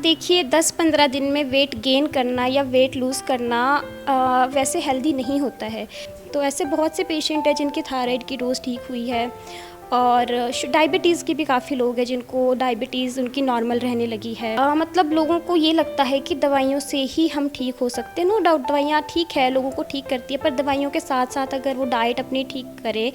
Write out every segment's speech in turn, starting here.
देखिए 10-15 दिन में वेट गेन करना या वेट लूज़ करना वैसे हेल्दी नहीं होता है। तो ऐसे बहुत से पेशेंट हैं जिनकी थायराइड की डोज़ ठीक हुई है और डायबिटीज़ के भी काफ़ी लोग हैं जिनको डायबिटीज़ उनकी नॉर्मल रहने लगी है। मतलब लोगों को ये लगता है कि दवाइयों से ही हम ठीक हो सकते हैं। नो डाउट दवाइयाँ ठीक है, लोगों को ठीक करती है, पर दवाइयों के साथ साथ अगर वो डाइट अपनी ठीक करें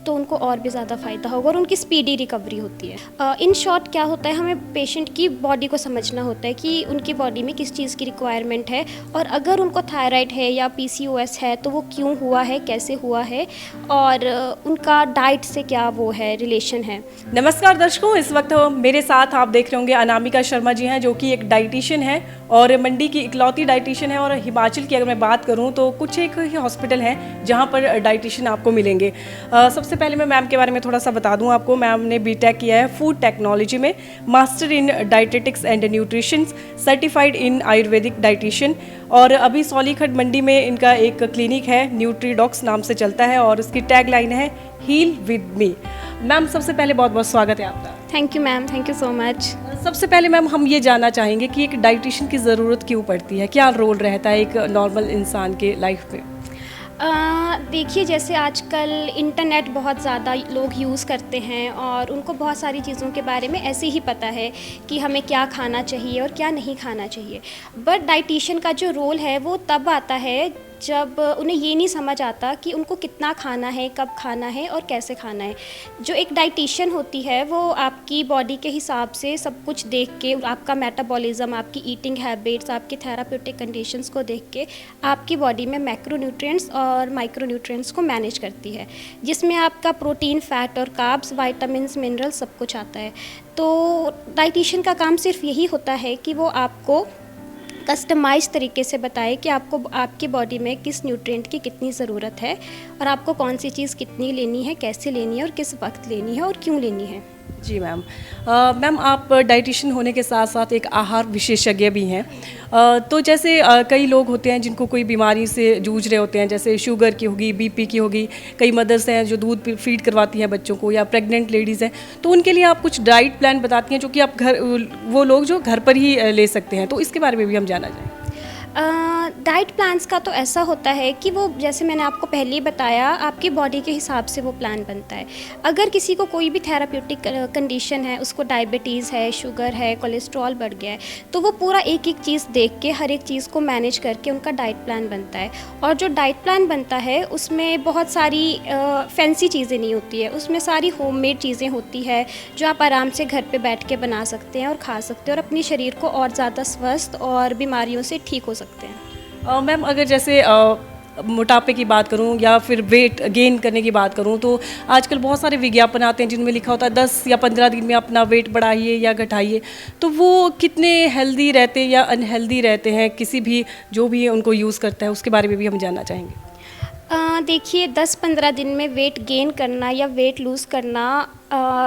तो उनको और भी ज़्यादा फ़ायदा होगा और उनकी स्पीडी रिकवरी होती है। इन शॉर्ट क्या होता है, हमें पेशेंट की बॉडी को समझना होता है कि उनकी बॉडी में किस चीज़ की रिक्वायरमेंट है और अगर उनको थायराइड है या पीसीओएस है तो वो क्यों हुआ है, कैसे हुआ है और उनका डाइट से क्या वो है रिलेशन है। नमस्कार दर्शकों, इस वक्त मेरे साथ आप देख रहे होंगे अनामिका शर्मा जी हैं जो कि एक डाइटिशियन है और मंडी की इकलौती डाइटिशियन है। और हिमाचल की अगर मैं बात करूं तो कुछ एक ही हॉस्पिटल हैं जहां पर डाइटिशियन आपको मिलेंगे। सबसे पहले मैं मैम के बारे में थोड़ा सा बता दूं आपको। मैम ने बीटेक किया है फूड टेक्नोलॉजी में, master in dietetics and nutrition, certified in Ayurvedic dietitian और अभी सौलीखट मंडी में इनका एक क्लिनिक है, न्यूट्रीडॉक्स नाम से चलता है और उसकी टैग लाइन है हील विद मी। मैम सबसे पहले बहुत बहुत स्वागत है आपका। Thank you ma'am, thank you so much. सबसे पहले मैम हम ये जानना चाहेंगे कि एक डाइटिशियन की ज़रूरत क्यों पड़ती है, क्या रोल रहता है एक नॉर्मल इंसान के लाइफ में? देखिए जैसे आजकल इंटरनेट बहुत ज़्यादा लोग यूज़ करते हैं और उनको बहुत सारी चीज़ों के बारे में ऐसे ही पता है कि हमें क्या खाना चाहिए और क्या नहीं खाना चाहिए। बट डाइटिशियन का जो रोल है वो तब आता है जब उन्हें ये नहीं समझ आता कि उनको कितना खाना है, कब खाना है और कैसे खाना है। जो एक डाइटिशियन होती है वो आपकी बॉडी के हिसाब से सब कुछ देख के, आपका मेटाबॉलिज्म, आपकी ईटिंग हैबिट्स, आपकी थेराप्यूटिक कंडीशंस को देख के आपकी बॉडी में मैक्रोन्यूट्रिएंट्स और माइक्रोन्यूट्रिएंट्स को मैनेज करती है, जिसमें आपका प्रोटीन, फैट और कार्ब्स, विटामिन्स, मिनरल्स सब कुछ आता है। तो डाइटिशियन का काम सिर्फ यही होता है कि वो आपको कस्टमाइज तरीके से बताए कि आपको आपकी बॉडी में किस न्यूट्रिएंट की कितनी ज़रूरत है और आपको कौन सी चीज़ कितनी लेनी है, कैसे लेनी है और किस वक्त लेनी है और क्यों लेनी है। जी मैम। मैम आप डाइटिशियन होने के साथ साथ एक आहार विशेषज्ञ भी हैं। तो जैसे कई लोग होते हैं जिनको कोई बीमारी से जूझ रहे होते हैं, जैसे शुगर की होगी, बीपी की होगी, कई मदर्स हैं जो दूध फीड करवाती हैं बच्चों को या प्रेग्नेंट लेडीज़ हैं, तो उनके लिए आप कुछ डाइट प्लान बताती हैं जो कि आप घर, वो लोग जो घर पर ही ले सकते हैं, तो इसके बारे में भी हम जानना चाहेंगे। डाइट प्लान्स का तो ऐसा होता है कि वो जैसे मैंने आपको पहले ही बताया, आपकी बॉडी के हिसाब से वो प्लान बनता है। अगर किसी को कोई भी थेराप्यूटिक कंडीशन है, उसको डायबिटीज़ है, शुगर है, कोलेस्ट्रॉल बढ़ गया है, तो वो पूरा एक एक चीज़ देख के हर एक चीज़ को मैनेज करके उनका डाइट प्लान बनता है। और जो डाइट प्लान बनता है उसमें बहुत सारी फैंसी चीज़ें नहीं होती है, उसमें सारी होममेड चीज़ें होती है जो आप आराम से घर पे बैठ के बना सकते हैं और खा सकते हैं और अपने शरीर को और ज़्यादा स्वस्थ और बीमारियों से ठीक हो सकते हैं। मैम अगर जैसे मोटापे की बात करूं या फिर वेट गेन करने की बात करूं तो आजकल बहुत सारे विज्ञापन आते हैं जिनमें लिखा होता है 10 या 15 दिन में अपना वेट बढ़ाइए या घटाइए, तो वो कितने हेल्दी रहते हैं या अनहेल्दी रहते हैं, किसी भी जो भी उनको यूज़ करता है उसके बारे में भी हम जानना चाहेंगे। देखिए 10-15 दिन में वेट गेन करना या वेट लूज़ करना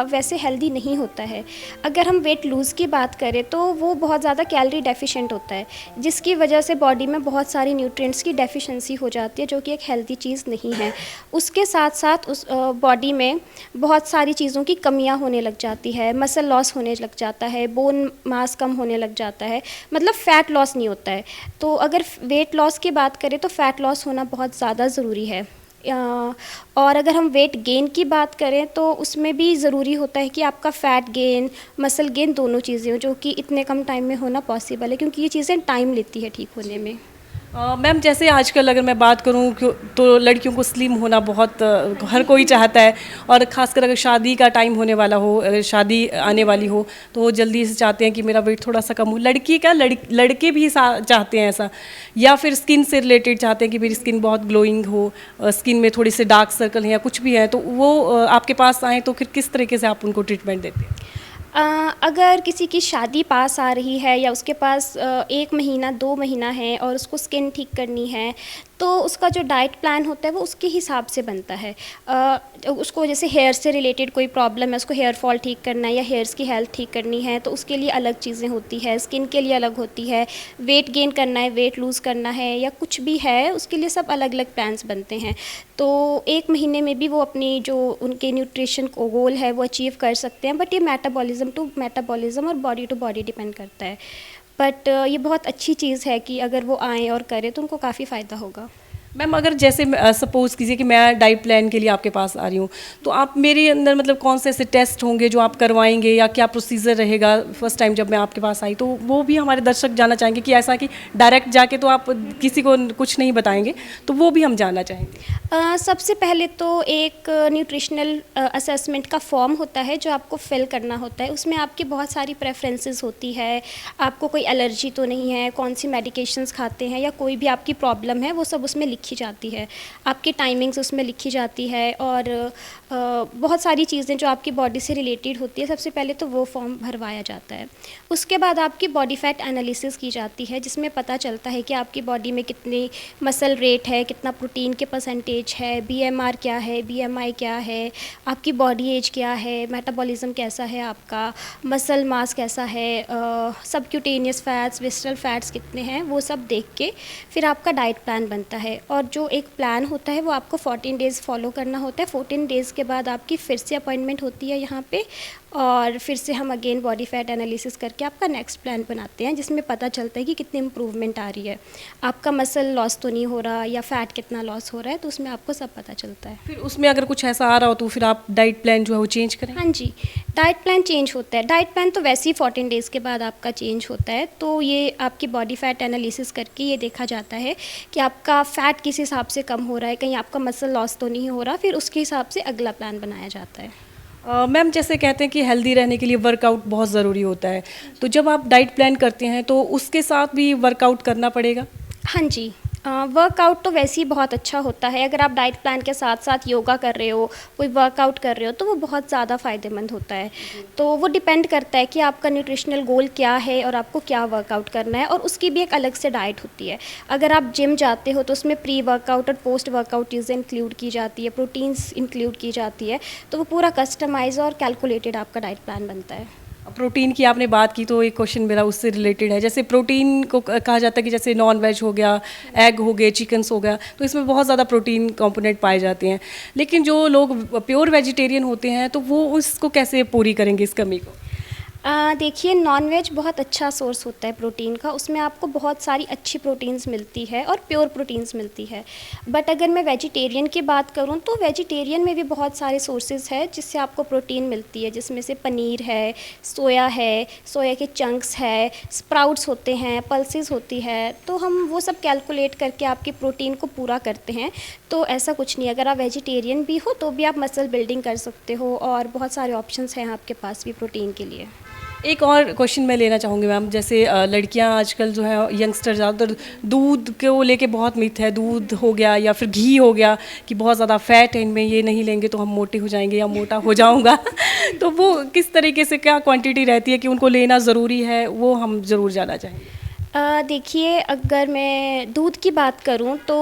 वैसे हेल्दी नहीं होता है। अगर हम वेट लूज़ की बात करें तो वो बहुत ज़्यादा कैलोरी डेफिशिएंट होता है, जिसकी वजह से बॉडी में बहुत सारी न्यूट्रिएंट्स की डेफिशिएंसी हो जाती है, जो कि एक हेल्दी चीज़ नहीं है। उसके साथ साथ उस बॉडी में बहुत सारी चीज़ों की कमियां होने लग जाती है, मसल लॉस होने लग जाता है, बोन मास कम होने लग जाता है, मतलब फ़ैट लॉस नहीं होता है। तो अगर वेट लॉस की बात करें तो फ़ैट लॉस होना बहुत ज़्यादा ज़रूरी है। और अगर हम वेट गेन की बात करें तो उसमें भी ज़रूरी होता है कि आपका फ़ैट गेन, मसल गेन दोनों चीज़ें हो, जो कि इतने कम टाइम में होना पॉसिबल है, क्योंकि ये चीज़ें टाइम लेती है ठीक होने में। मैम जैसे आजकल अगर मैं बात करूं तो लड़कियों को स्लिम होना बहुत हर कोई चाहता है और ख़ासकर अगर शादी का टाइम होने वाला हो, अगर शादी आने वाली हो तो वो जल्दी से चाहते हैं कि मेरा वेट थोड़ा सा कम हो। लड़की का लड़के भी चाहते हैं ऐसा, या फिर स्किन से रिलेटेड चाहते हैं कि मेरी स्किन बहुत ग्लोइंग हो, स्किन में थोड़ी से डार्क सर्कल हैं या कुछ भी है, तो वो आपके पास आएँ तो फिर किस तरीके से आप उनको ट्रीटमेंट देते हैं? अगर किसी की शादी पास आ रही है या उसके पास 1 महीना 2 महीना है और उसको स्किन ठीक करनी है, तो उसका जो डाइट प्लान होता है वो उसके हिसाब से बनता है। उसको जैसे हेयर से रिलेटेड कोई प्रॉब्लम है, उसको हेयर फॉल ठीक करना है या हेयर्स की हेल्थ ठीक करनी है, तो उसके लिए अलग चीज़ें होती है, स्किन के लिए अलग होती है, वेट गेन करना है, वेट लूज़ करना है या कुछ भी है, उसके लिए सब अलग अलग प्लान्स बनते हैं। तो 1 महीने में भी वो अपनी जो उनके न्यूट्रिशन को गोल है वो अचीव कर सकते हैं, बट ये मेटाबॉलिज्म टू मेटाबॉलिज्म और बॉडी टू बॉडी डिपेंड करता है। बट ये बहुत अच्छी चीज़ है कि अगर वो आएँ और करें तो उनको काफ़ी फ़ायदा होगा। मैम अगर जैसे सपोज़ कीजिए कि मैं डाइट प्लान के लिए आपके पास आ रही हूँ, तो आप मेरे अंदर मतलब कौन से ऐसे टेस्ट होंगे जो आप करवाएंगे, या क्या प्रोसीजर रहेगा फर्स्ट टाइम जब मैं आपके पास आई, तो वो भी हमारे दर्शक जानना चाहेंगे कि ऐसा कि डायरेक्ट जाके तो आप किसी को कुछ नहीं बताएंगे, तो वो भी हम जानना चाहेंगे। सबसे पहले तो एक न्यूट्रिशनल असेसमेंट का फॉर्म होता है जो आपको फिल करना होता है। उसमें आपकी बहुत सारी प्रेफरेंसेस होती है, आपको कोई एलर्जी तो नहीं है, कौन सी मेडिकेशंस खाते हैं या कोई भी आपकी प्रॉब्लम है वो सब उसमें लिखी जाती है। आपकी टाइमिंग्स उसमें लिखी जाती है और बहुत सारी चीज़ें जो आपकी बॉडी से रिलेटेड होती है, सबसे पहले तो वो फॉर्म भरवाया जाता है। उसके बाद आपकी बॉडी फैट एनालिसिस की जाती है जिसमें पता चलता है कि आपकी बॉडी में कितनी मसल रेट है, कितना प्रोटीन के परसेंटेज है, बीएमआर क्या है, बीएमआई क्या है, आपकी बॉडी एज क्या है, मेटाबॉलिज्म कैसा है आपका, मसल मास कैसा है, सबक्यूटेनियस फैट्स, विसरल फैट्स कितने हैं, वो सब देख के फिर आपका डाइट प्लान बनता है। और जो एक प्लान होता है वो आपको 14 डेज़ फॉलो करना होता है। 14 डेज़ के बाद आपकी फिर से अपॉइंटमेंट होती है यहाँ पे, और फिर से हम अगेन बॉडी फैट एनालिसिस करके आपका नेक्स्ट प्लान बनाते हैं जिसमें पता चलता है कि कितनी इम्प्रूवमेंट आ रही है, आपका मसल लॉस तो नहीं हो रहा या फैट कितना लॉस हो रहा है, तो उसमें आपको सब पता चलता है। फिर उसमें अगर कुछ ऐसा आ रहा हो तो फिर आप डाइट प्लान जो है वो चेंज करें। हाँ जी, डाइट प्लान चेंज होता है। डाइट प्लान तो वैसे ही 14 डेज़ के बाद आपका चेंज होता है। तो ये आपकी बॉडी फैट एनालिसिस करके ये देखा जाता है कि आपका फ़ैट किस हिसाब से कम हो रहा है, कहीं आपका मसल लॉस तो नहीं हो रहा, फिर उसके हिसाब से अगला प्लान बनाया जाता है। मैम जैसे कहते हैं कि हेल्दी रहने के लिए वर्कआउट बहुत ज़रूरी होता है, तो जब आप डाइट प्लान करते हैं तो उसके साथ भी वर्कआउट करना पड़ेगा। हाँ जी, वर्कआउट तो वैसे ही बहुत अच्छा होता है। अगर आप डाइट प्लान के साथ साथ योगा कर रहे हो, कोई वर्कआउट कर रहे हो, तो वो बहुत ज़्यादा फ़ायदेमंद होता है। तो वो डिपेंड करता है कि आपका न्यूट्रिशनल गोल क्या है और आपको क्या वर्कआउट करना है, और उसकी भी एक अलग से डाइट होती है। अगर आप जिम जाते हो तो उसमें प्री वर्कआउट और पोस्ट वर्कआउट चीज़ें इंक्लूड की जाती है, प्रोटीन्स इंक्लूड की जाती है, तो वो पूरा कस्टमाइज और कैलकुलेटेड आपका डाइट प्लान बनता है। प्रोटीन की आपने बात की तो एक क्वेश्चन मेरा उससे रिलेटेड है। जैसे प्रोटीन को कहा जाता है कि जैसे नॉन वेज हो गया, एग हो गए, चिकन्स हो गया, तो इसमें बहुत ज़्यादा प्रोटीन कंपोनेंट पाए जाते हैं, लेकिन जो लोग प्योर वेजिटेरियन होते हैं तो वो उसको कैसे पूरी करेंगे इस कमी को। देखिए, नॉन-वेज बहुत अच्छा सोर्स होता है प्रोटीन का, उसमें आपको बहुत सारी अच्छी प्रोटीन्स मिलती है और प्योर प्रोटीन्स मिलती है। बट अगर मैं वेजिटेरियन की बात करूँ तो वेजिटेरियन में भी बहुत सारे सोर्सेज़ हैं जिससे आपको प्रोटीन मिलती है, जिसमें से पनीर है, सोया के चंक्स है, स्प्राउट्स होते हैं, पल्सेस होती है, तो हम वो सब कैलकुलेट करके आपकी प्रोटीन को पूरा करते हैं। तो ऐसा कुछ नहीं, अगर आप वेजिटेरियन भी हो तो भी आप मसल बिल्डिंग कर सकते हो, और बहुत सारे ऑप्शंस हैं आपके पास भी प्रोटीन के लिए। एक और क्वेश्चन मैं लेना चाहूँगी मैम, जैसे लड़कियां आजकल जो है यंगस्टर ज़्यादातर दूध को लेके बहुत मिथ है, दूध हो गया या फिर घी हो गया कि बहुत ज़्यादा फैट है इनमें, ये नहीं लेंगे तो हम मोटे हो जाएंगे या मोटा हो जाऊँगा तो वो किस तरीके से क्या क्वांटिटी रहती है कि उनको लेना ज़रूरी है, वो हम ज़रूर जानना चाहेंगे। देखिए, अगर मैं दूध की बात करूं तो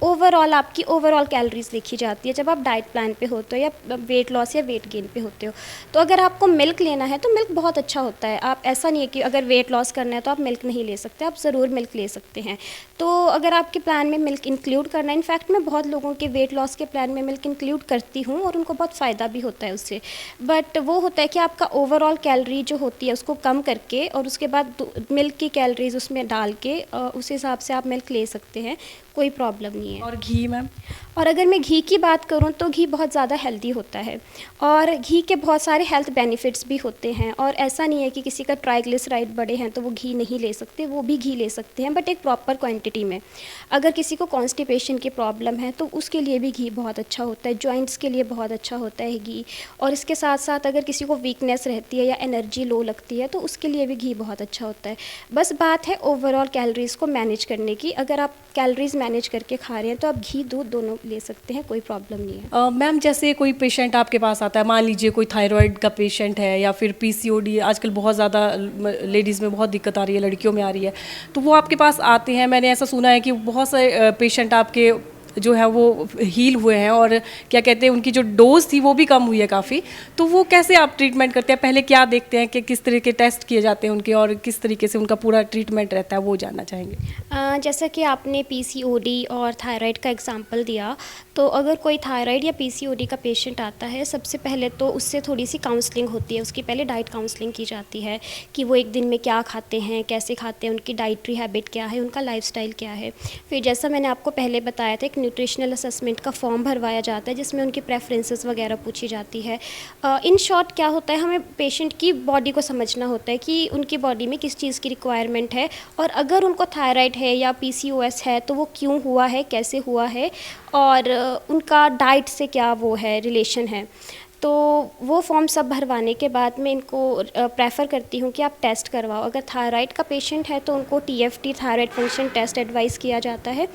ओवरऑल आपकी ओवरऑल कैलोरीज देखी जाती है जब आप डाइट प्लान पे होते हो या वेट लॉस या वेट गेन पे होते हो। तो अगर आपको मिल्क लेना है तो मिल्क बहुत अच्छा होता है। आप ऐसा नहीं है कि अगर वेट लॉस करना है तो आप मिल्क नहीं ले सकते, आप ज़रूर मिल्क ले सकते हैं। तो अगर आपके प्लान में मिल्क इंक्लूड करना है, इनफैक्ट मैं बहुत लोगों के वेट लॉस के प्लान में मिल्क इंक्लूड करती हूँ और उनको बहुत फ़ायदा भी होता है उससे। बट वो होता है कि आपका ओवरऑल कैलोरी जो होती है उसको कम करके और उसके बाद मिल्क की कैलोरीज उसमें डाल के उस हिसाब से आप मिल्क ले सकते हैं, कोई प्रॉब्लम नहीं है। और घी मैम? और अगर मैं घी की बात करूं तो घी बहुत ज़्यादा हेल्दी होता है और घी के बहुत सारे हेल्थ बेनिफिट्स भी होते हैं। और ऐसा नहीं है कि किसी का ट्राइग्लिसराइड बड़े हैं तो वो घी नहीं ले सकते, वो भी घी ले सकते हैं, बट एक प्रॉपर क्वांटिटी में। अगर किसी को कॉन्स्टिपेशन की प्रॉब्लम है तो उसके लिए भी घी बहुत अच्छा होता है, जॉइंट्स के लिए बहुत अच्छा होता है घी। और इसके साथ साथ अगर किसी को वीकनेस रहती है या एनर्जी लो लगती है तो उसके लिए भी घी बहुत अच्छा होता है। बस बात है ओवरऑल कैलोरीज़ को मैनेज करने की। अगर आप कैलोरीज़ मैनेज करके खा रहे हैं तो आप घी दूध दोनों ले सकते हैं, कोई प्रॉब्लम नहीं है। मैम जैसे कोई पेशेंट आपके पास आता है, मान लीजिए कोई थायराइड का पेशेंट है या फिर पीसीओडी, आजकल बहुत ज़्यादा लेडीज़ में बहुत दिक्कत आ रही है, लड़कियों में आ रही है, तो वो आपके पास आते हैं। मैंने ऐसा सुना है कि बहुत से पेशेंट आपके जो है वो हील हुए हैं और क्या कहते हैं उनकी जो डोज थी वो भी कम हुई है काफ़ी। तो वो कैसे आप ट्रीटमेंट करते हैं, पहले क्या देखते हैं कि किस तरह के टेस्ट किए जाते हैं उनके और किस तरीके से उनका पूरा ट्रीटमेंट रहता है, वो जानना चाहेंगे। जैसा कि आपने पीसीओडी और थायराइड का एग्जांपल दिया, तो अगर कोई थायराइड या पीसीओडी का पेशेंट आता है, सबसे पहले तो उससे थोड़ी सी काउंसलिंग होती है। उसकी पहले डाइट काउंसलिंग की जाती है कि वो एक दिन में क्या खाते हैं, कैसे खाते हैं, उनकी डाइटरी हैबिट क्या है, उनका लाइफस्टाइल क्या है। फिर जैसा मैंने आपको पहले बताया था, एक न्यूट्रिशनल असेसमेंट का फॉर्म भरवाया जाता है जिसमें उनकी प्रेफरेंसेस वगैरह पूछी जाती है। इन शॉर्ट क्या होता है, हमें पेशेंट की बॉडी को समझना होता है कि उनकी बॉडी में किस चीज़ की रिक्वायरमेंट है, और अगर उनको थायराइड है या पीसीओएस है तो वो क्यों हुआ है, कैसे हुआ है, और उनका डाइट से क्या वो है, रिलेशन है। तो वो फॉर्म सब भरवाने के बाद मैं इनको प्रेफर करती हूँ कि आप टेस्ट करवाओ। अगर थायराइड का पेशेंट है तो उनको TFT, thyroid function test advice किया जाता है।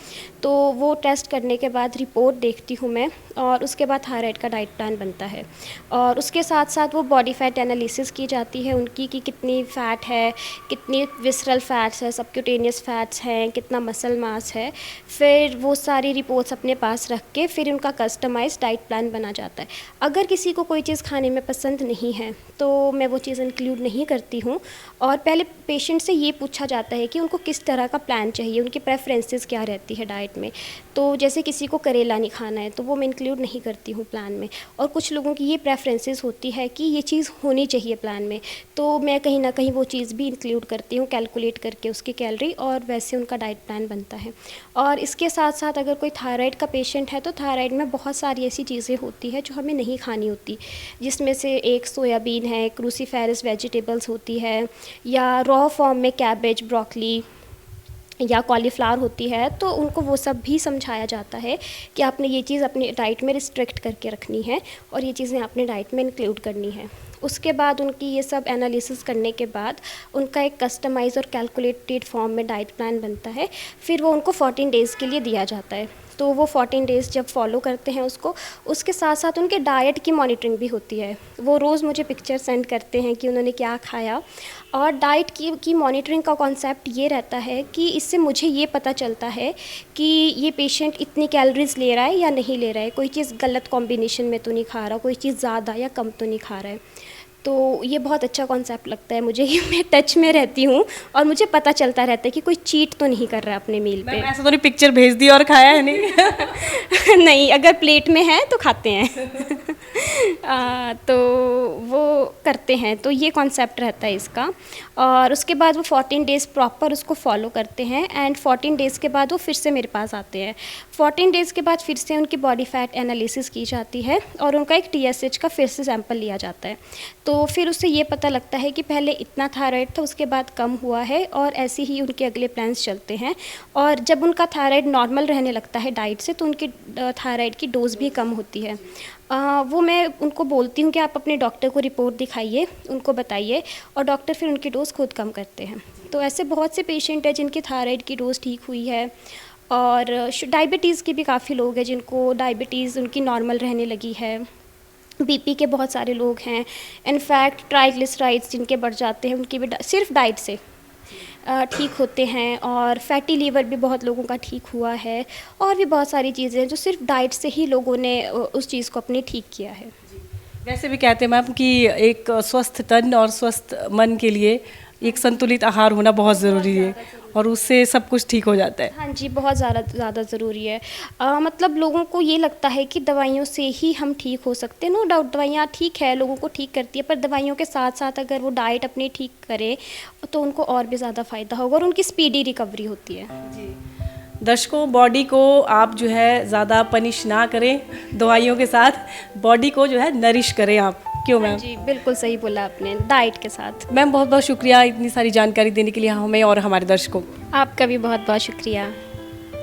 तो वो टेस्ट करने के बाद रिपोर्ट देखती हूँ मैं, और उसके बाद थायराइड का डाइट प्लान बनता है। और उसके साथ साथ वो बॉडी फैट एनालिसिस की जाती है उनकी, कि कितनी फ़ैट है, कितनी विसरल फैट्स है, सबक्यूटेनियस फैट्स हैं, कितना मसल मास है। फिर वो सारी रिपोर्ट्स अपने पास रख के फिर उनका कस्टमाइज डाइट प्लान बना जाता है। अगर किसी को कोई चीज़ खाने में पसंद नहीं है तो मैं वो चीज़ इंक्लूड नहीं करती हूँ। और पहले पेशेंट से ये पूछा जाता है कि उनको किस तरह का प्लान चाहिए, उनकी प्रेफरेंसेस क्या रहती है डाइट में। तो जैसे किसी को करेला नहीं खाना है तो वो मैं इंक्लूड नहीं करती हूँ प्लान में, और कुछ लोगों की ये प्रेफरेंसेस होती है कि ये चीज़ होनी चाहिए प्लान में, तो मैं कहीं ना कहीं वो चीज़ भी इंक्लूड करती हूँ, कैलकुलेट करके उसकी कैलोरी, और वैसे उनका डाइट प्लान बनता है। और इसके साथ साथ अगर कोई थायराइड का पेशेंट है तो थायराइड में बहुत सारी ऐसी चीज़ें होती है जो हमें नहीं खानी होती, जिसमें से एक सोयाबीन है, क्रूसीफेरस वेजिटेबल्स होती है, या रॉ फॉर्म में कैबेज, ब्रोकली या कॉलीफ्लावर होती है। तो उनको वो सब भी समझाया जाता है कि आपने ये चीज़ अपनी डाइट में रिस्ट्रिक्ट करके रखनी है और ये चीज़ें आपने डाइट में इंक्लूड करनी है। उसके बाद उनकी ये सब एनालिसिस करने के बाद उनका एक कस्टमाइज और कैलकुलेटेड फॉर्म में डाइट प्लान बनता है। फिर वो उनको 14 डेज़ के लिए दिया जाता है। तो वो 14 डेज़ जब फॉलो करते हैं उसको, उसके साथ साथ उनके डाइट की मॉनिटरिंग भी होती है। वो रोज़ मुझे पिक्चर सेंड करते हैं कि उन्होंने क्या खाया। और डाइट की मॉनिटरिंग का कॉन्सेप्ट ये रहता है कि इससे मुझे ये पता चलता है कि ये पेशेंट इतनी कैलोरीज ले रहा है या नहीं ले रहा है, कोई चीज़ गलत कॉम्बिनेशन में तो नहीं खा रहा, कोई चीज़ ज़्यादा या कम तो नहीं खा रहा है। तो ये बहुत अच्छा कॉन्सेप्ट लगता है मुझे कि मैं टच में रहती हूँ और मुझे पता चलता रहता है कि कोई चीट तो नहीं कर रहा अपने मील पे। ऐसा तो नहीं पिक्चर भेज दी और खाया है नहीं? नहीं, अगर प्लेट में है तो खाते हैं। तो वो करते हैं, तो ये कॉन्सेप्ट रहता है इसका। और उसके बाद वो 14 डेज़ प्रॉपर उसको फॉलो करते हैं, एंड 14 डेज़ के बाद वो फिर से मेरे पास आते हैं। 14 डेज़ के बाद फिर से उनकी बॉडी फैट एनालिसिस की जाती है और उनका एक TSH का फिर से सैंपल लिया जाता है। तो फिर उससे ये पता लगता है कि पहले इतना थायराइड था, उसके बाद कम हुआ है, और ऐसे ही उनके अगले प्लान्स चलते हैं। और जब उनका थायराइड नॉर्मल रहने लगता है डाइट से, तो उनकी थायराइड की डोज भी कम होती है। वो मैं उनको बोलती हूँ कि आप अपने डॉक्टर को रिपोर्ट दिखाइए, उनको बताइए, और डॉक्टर फिर उनकी डोज़ खुद कम करते हैं। तो ऐसे बहुत से पेशेंट हैं जिनकी थायराइड की डोज़ ठीक हुई है। और डायबिटीज़ के भी काफ़ी लोग हैं जिनको डायबिटीज़ उनकी नॉर्मल रहने लगी है। बीपी के बहुत सारे लोग हैं, इनफैक्ट ट्राइग्लिसराइड्स जिनके बढ़ जाते हैं उनकी भी सिर्फ डाइट से ठीक होते हैं। और फैटी लीवर भी बहुत लोगों का ठीक हुआ है, और भी बहुत सारी चीज़ें हैं जो सिर्फ डाइट से ही लोगों ने उस चीज़ को अपने ठीक किया है। वैसे भी कहते हैं मैम कि एक स्वस्थ तन और स्वस्थ मन के लिए एक संतुलित आहार होना बहुत ज़रूरी है, और उससे सब कुछ ठीक हो जाता है। हाँ जी, बहुत ज़्यादा ज़रूरी है। मतलब लोगों को ये लगता है कि दवाइयों से ही हम ठीक हो सकते हैं। नो डाउट दवाइयाँ ठीक है, लोगों को ठीक करती है, पर दवाइयों के साथ साथ अगर वो डाइट अपनी ठीक करें तो उनको और भी ज़्यादा फ़ायदा होगा और उनकी स्पीडी रिकवरी होती है। जी, दर्शकों, बॉडी को आप जो है ज़्यादा पनिश ना करें दवाइयों के साथ, बॉडी को जो है नरिश करें आप। क्यों मैम? जी, बिल्कुल सही बोला आपने, डाइट के साथ। मैम बहुत बहुत शुक्रिया इतनी सारी जानकारी देने के लिए हमें और हमारे दर्शकों को। आपका भी बहुत बहुत शुक्रिया।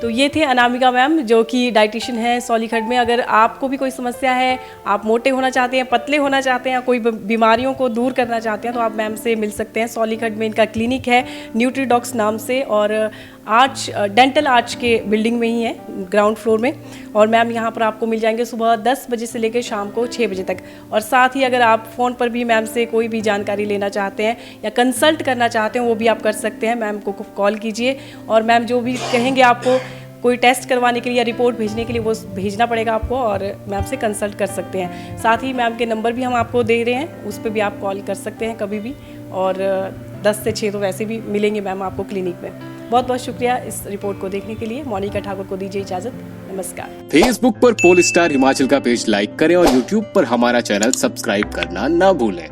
तो ये थे अनामिका मैम, जो कि डाइटिशियन है सौलीखड्ड में। अगर आपको भी कोई समस्या है, आप मोटे होना चाहते हैं, पतले होना चाहते हैं, कोई बीमारियों को दूर करना चाहते हैं, तो आप मैम से मिल सकते हैं। सौलीखड्ड में इनका क्लिनिक है न्यूट्रीडॉक्स नाम से, और आर्च डेंटल आर्च के बिल्डिंग में ही है, ग्राउंड फ्लोर में। और मैम यहाँ पर आपको मिल जाएंगे सुबह 10 बजे से लेकर शाम को 6 बजे तक। और साथ ही अगर आप फ़ोन पर भी मैम से कोई भी जानकारी लेना चाहते हैं या कंसल्ट करना चाहते हैं, वो भी आप कर सकते हैं। मैम को कॉल कीजिए, और मैम जो भी कहेंगे आपको कोई टेस्ट करवाने के लिए या रिपोर्ट भेजने के लिए, वो भेजना पड़ेगा आपको, और मैम से कंसल्ट कर सकते हैं। साथ ही मैम के नंबर भी हम आपको दे रहे हैं, उस पर भी आप कॉल कर सकते हैं कभी भी। और 10 से 6 तो वैसे भी मिलेंगे मैम आपको क्लिनिक में। बहुत बहुत शुक्रिया इस रिपोर्ट को देखने के लिए। मोनिका ठाकुर को दीजिए इजाज़त। नमस्कार। फेसबुक पर पोल स्टार हिमाचल का पेज लाइक करें और यूट्यूब पर हमारा चैनल सब्सक्राइब करना ना भूलें।